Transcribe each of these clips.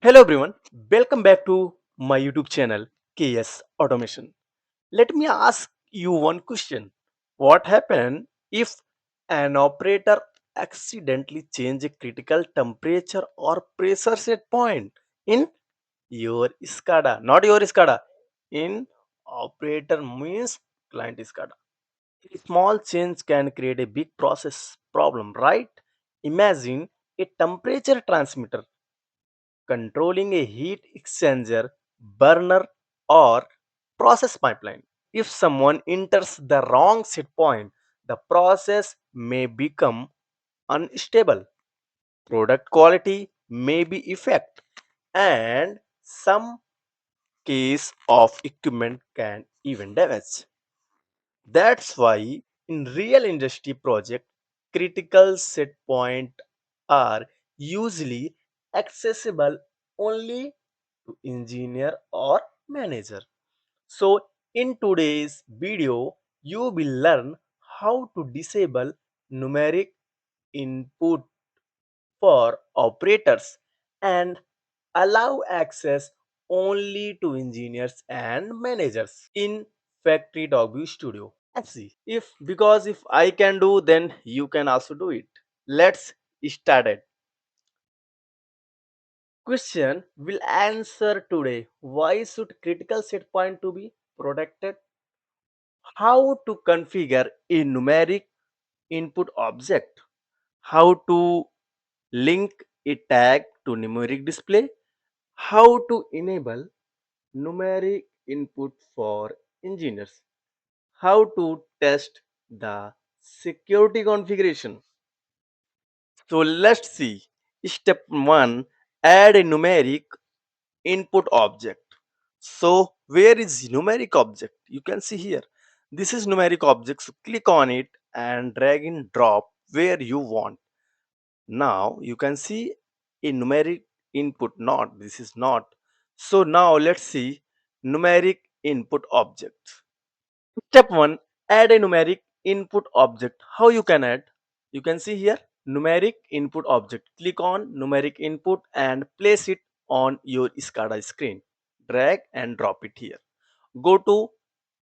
Hello everyone, welcome back to my YouTube channel KS Automation. Let me ask you one question. What happens if an operator accidentally change a critical temperature or pressure set point in your SCADA, not your SCADA, in operator means client SCADA. A small change can create a big process problem, right? Imagine a temperature transmitter controlling a heat exchanger, burner, or process pipeline. If someone enters the wrong set point, the process may become unstable. Product quality may be affected, and some case of equipment can even damage. That's why in real industry project, critical set point are usually accessible only to engineer or manager. So in today's video, you will learn how to disable numeric input for operators and allow access only to engineers and managers in FactoryTalk View Studio. Let's see if I can do, then you can also do it. Let's start it. Question will answer today. Why should critical set point to be protected? How to configure a numeric input object? How to link a tag to numeric display? How to enable numeric input for engineers? How to test the security configuration? So let's see. Step 1, add a numeric input object. So where is numeric object? You can see here. This is numeric object. So click on it and drag and drop where you want. Now you can see a numeric input not. This is not. So now let's see numeric input object. Step 1, add a numeric input object. How you can add? You can see here numeric input object. Click on numeric input and place it on your SCADA screen. Drag and drop it here. Go to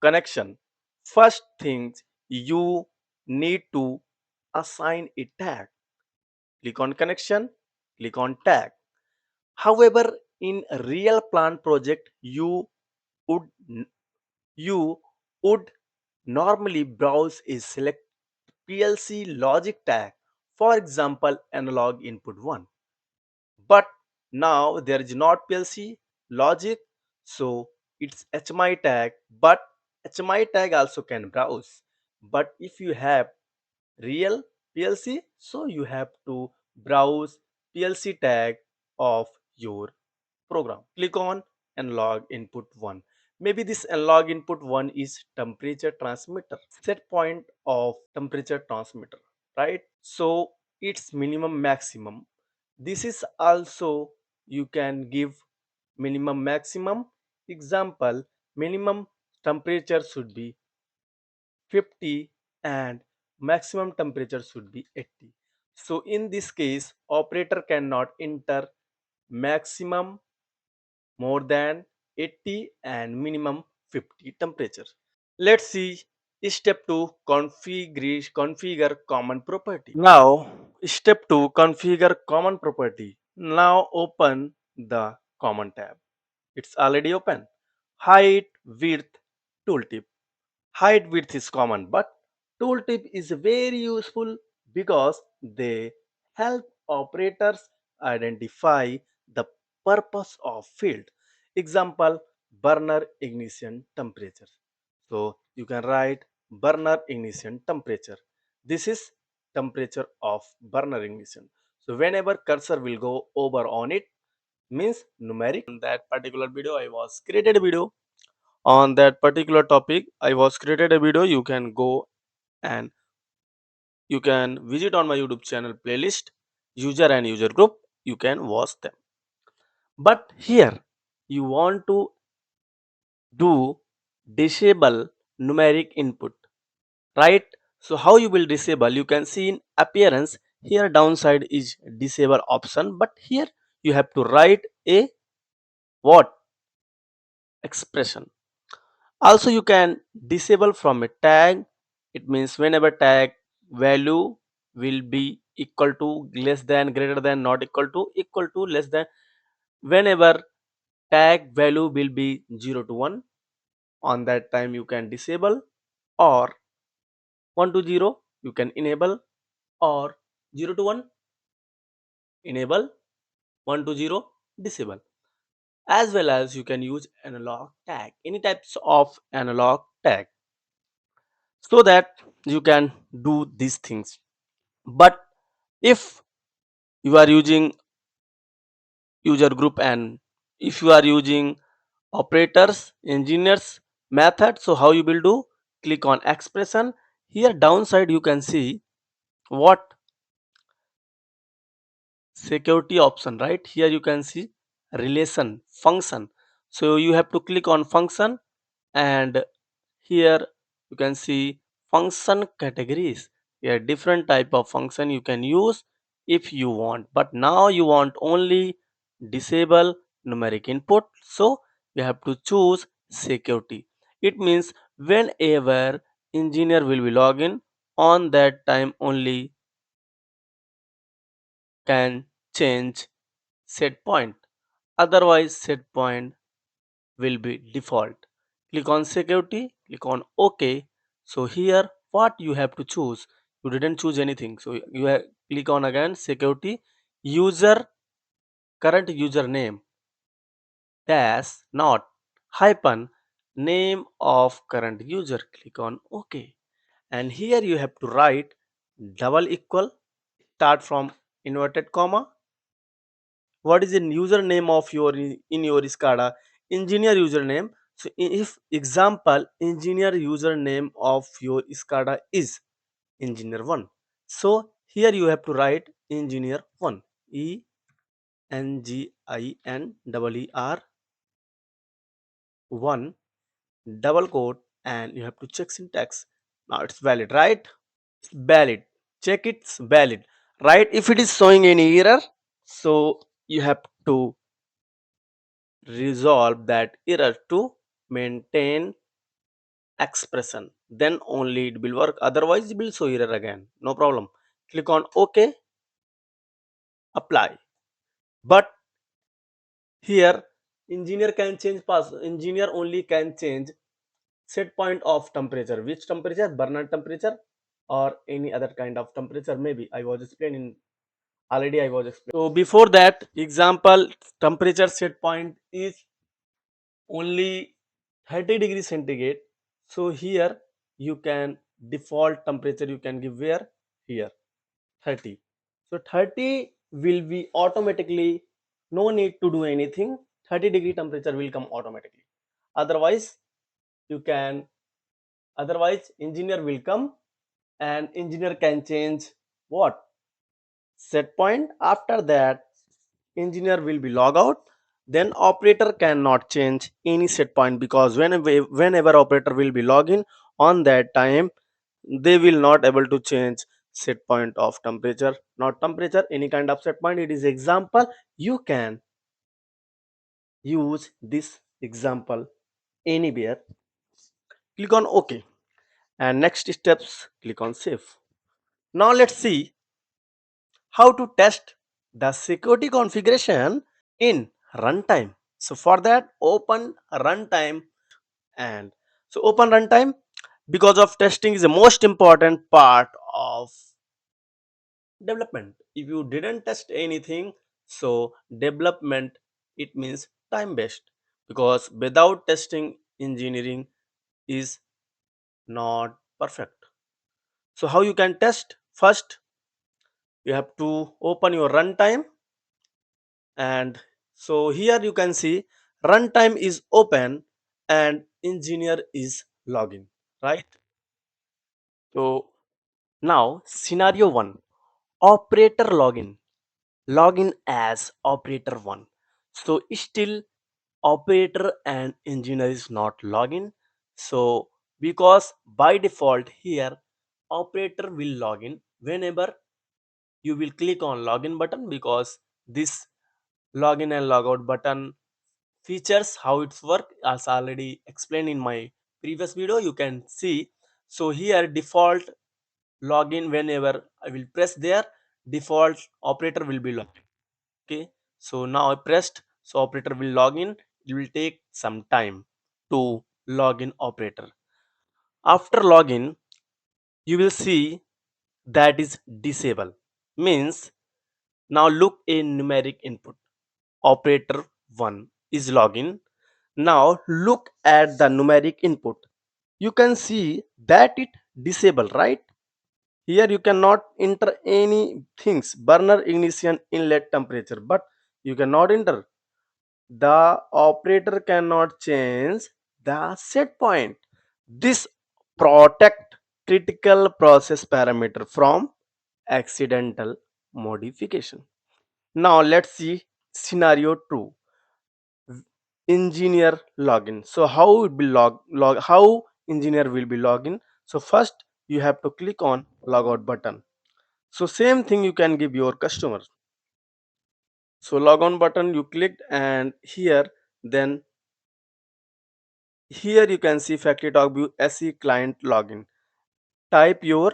connection. First things you need to assign a tag. Click on connection, click on tag. However, in a real plant project, would you would normally browse a select PLC logic tag, for example, analog input 1. But now there is not PLC logic, so it's HMI tag, but HMI tag also can browse. But if you have real PLC, so you have to browse PLC tag of your program. Click on analog input 1. Maybe this analog input 1 is temperature transmitter, set point of temperature transmitter, right? So it's minimum maximum. This is also you can give minimum maximum. Example, minimum temperature should be 50 and maximum temperature should be 80. So in this case, operator cannot enter maximum more than 80 and minimum 50 temperature. Let's see step 2, configure common property. Now step 2, configure common property. Now open the common tab. It's already open. Height, width, tooltip. Height width is common, but tooltip is very useful because they help operators identify the purpose of field. Example, burner ignition temperature. So you can write burner ignition temperature. This is temperature of burner ignition. So whenever cursor will go over on it, means numeric. In that particular video, I was created a video on that particular topic. I was created a video. You can go and you can visit on my YouTube channel playlist, user and user group. You can watch them. But here you want to do disable numeric input, right? So how you will disable? You can see in appearance here downside is disable option, but here you have to write a what expression. Also you can disable from a tag. It means whenever tag value will be equal to, less than, greater than, not equal to, less than, whenever tag value will be 0 to 1, on that time you can disable, or 1 to 0 you can enable, or 0 to 1 enable, 1 to 0 disable. As well as you can use analog tag, any types of analog tag, so that you can do these things. But if you are using user group, and if you are using operators engineers method, so how you will do, click on expression. Here downside you can see what security option, right? Here you can see relation function, so you have to click on function, and here you can see function categories. Here different type of function you can use if you want, but now you want only disable numeric input, so you have to choose security. It means whenever engineer will be login, on that time only can change set point, otherwise set point will be default. Click on security, click on OK. So here what you have to choose, you didn't choose anything, so click on again security, user, current username dash not hyphen name of current user, click on OK. And here you have to write double equal, start from inverted comma. What is the username of your in your SCADA engineer username? So if example engineer username of your SCADA is engineer 1, so here you have to write engineer 1, ENGINEER 1 double quote, and you have to check syntax. Now it's valid, right? It's valid. Check it's valid, right? If it is showing any error, so you have to resolve that error to maintain expression, then only it will work, otherwise it will show error again, no problem. Click on OK, apply. But here engineer can change pass, engineer only can change set point of temperature. Which temperature? Burner temperature or any other kind of temperature, maybe I was explaining, already I was explaining. So before that example, temperature set point is only 30 degrees centigrade, so here you can default temperature you can give where, here 30. So 30 will be automatically, no need to do anything, 30-degree temperature will come automatically. Otherwise you can, otherwise engineer will come, and engineer can change what set point. After that engineer will be log out, then operator cannot change any set point, because whenever operator will be login, on that time they will not able to change set point of temperature, not temperature, any kind of set point. It is example, you can use this example anywhere. Click on OK, and next steps click on save. Now let's see how to test the security configuration in runtime. So for that, open runtime, and so open runtime, because of testing is the most important part of development. If you didn't test anything, so development, it means time based, because without testing engineering is not perfect. So how you can test? First you have to open your runtime, and so here you can see runtime is open and engineer is login, right? So now scenario 1, operator login as operator 1. So still operator and engineer is not login, so because by default here operator will login whenever you will click on login button, because this login and logout button features, how it's work, as already explained in my previous video, you can see. So here default login, whenever I will press there, default operator will be logged. Okay, so now I pressed, so operator will log in. It will take some time to login operator. After login, you will see that is disable, means now look in numeric input, operator 1 is login. Now look at the numeric input, you can see that it disable, right? Here you cannot enter any things, burner, ignition, inlet, temperature, but you cannot enter. The operator cannot change the set point. This protect critical process parameter from accidental modification. Now let's see scenario 2, engineer login. So how it will log how engineer will be login. So first you have to click on logout button. So same thing you can give your customer. So log on button you clicked, and then here you can see FactoryTalk View SE client login. Type your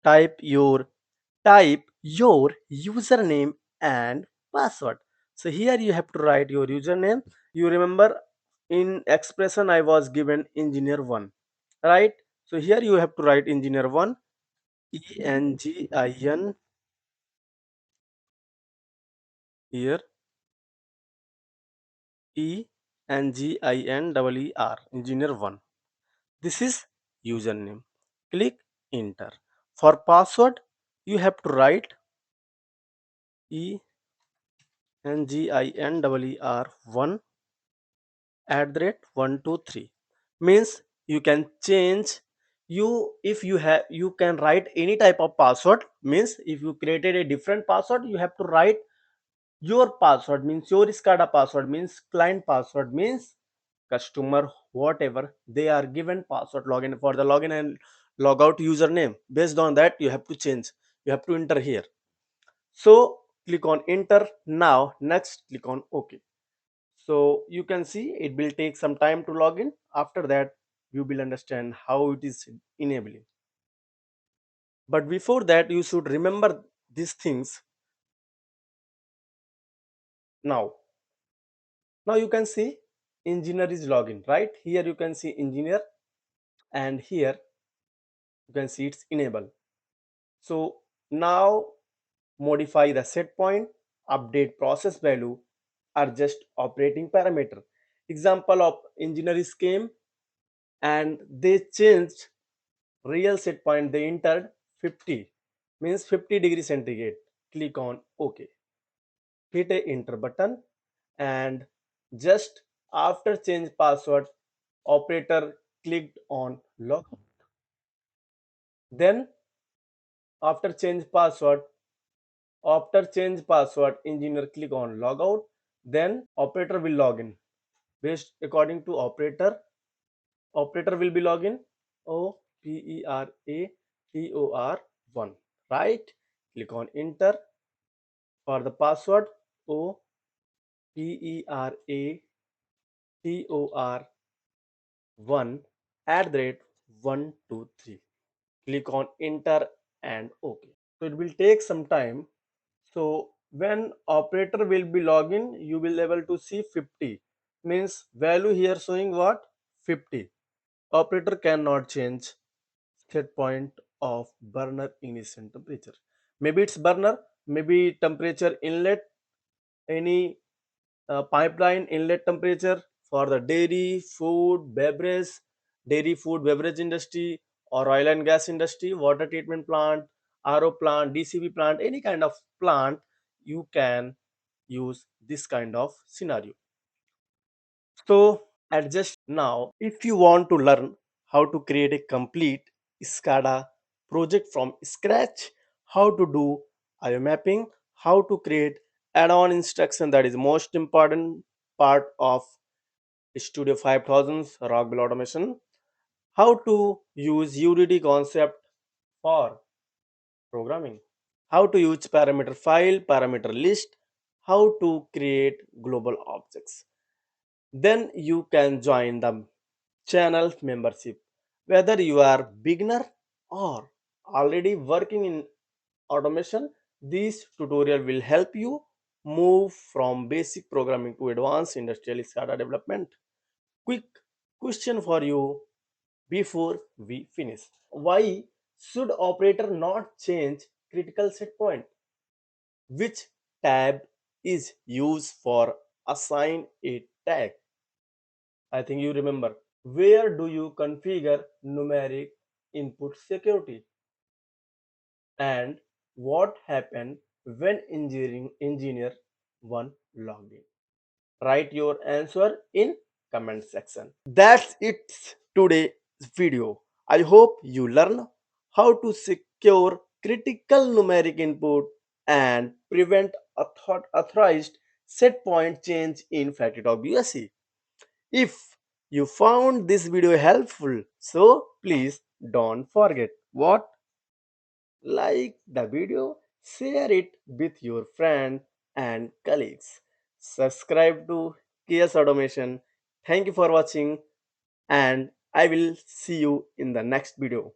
type your type your username and password. So here you have to write your username. You remember in expression I was given engineer 1, right? So here you have to write engineer 1, ENGIN, here ENGINEER, engineer 1. This is username. Click enter. For password, you have to write ENGINEER 1 @123. Means you can change, you if you have, you can write any type of password. Means if you created a different password, you have to write your password, means your SCADA password, means client password, means customer whatever they are given password, login for the login and logout username. Based on that you have to change, you have to enter here. So click on enter. Now next click on OK. So you can see it will take some time to log in. After that you will understand how it is enabling. But before that you should remember these things. Now now you can see engineer is login, right? Here you can see engineer, and here you can see it's enable. So now modify the set point, update process value, adjust operating parameter. Example of engineers came and they changed real set point, they entered 50, means 50 degrees centigrade. Click on OK, hit a enter button, and just after change password, operator clicked on log. Then after change password, engineer click on logout. Then operator will log in. Based according to operator, will be login OPERATOR 1, right? Click on enter. For the password, OPERATOR 1 @123. Click on enter and OK. So it will take some time. So when operator will be login, you will able to see 50, means value here showing what, 50. Operator cannot change set point of burner ignition temperature. Maybe it's burner, maybe temperature inlet, any pipeline inlet temperature for the dairy food beverage industry, or oil and gas industry, water treatment plant, RO plant, DCV plant, any kind of plant, you can use this kind of scenario. So adjust. Now if you want to learn how to create a complete SCADA project from scratch, how to do IO mapping, how to create add-on instruction, that is most important part of Studio 5000's Rockwell automation, how to use UDD concept for programming, how to use parameter file, parameter list, how to create global objects. Then you can join the channel membership. Whether you are beginner or already working in automation, this tutorial will help you move from basic programming to advanced industrial SCADA development. Quick question for you before we finish. Why should operator not change critical set point? Which tab is used for assign a tag? I think you remember. Where do you configure numeric input security? And what happened when engineer 1 logged in? Write your answer in comment section. That's it today's video. I hope you learn how to secure critical numeric input and prevent authorized set point change in FactoryTalk BSc. If you found this video helpful, so please don't forget what, like the video, share it with your friends and colleagues. Subscribe to Chaos Automation. Thank you for watching, and I will see you in the next video.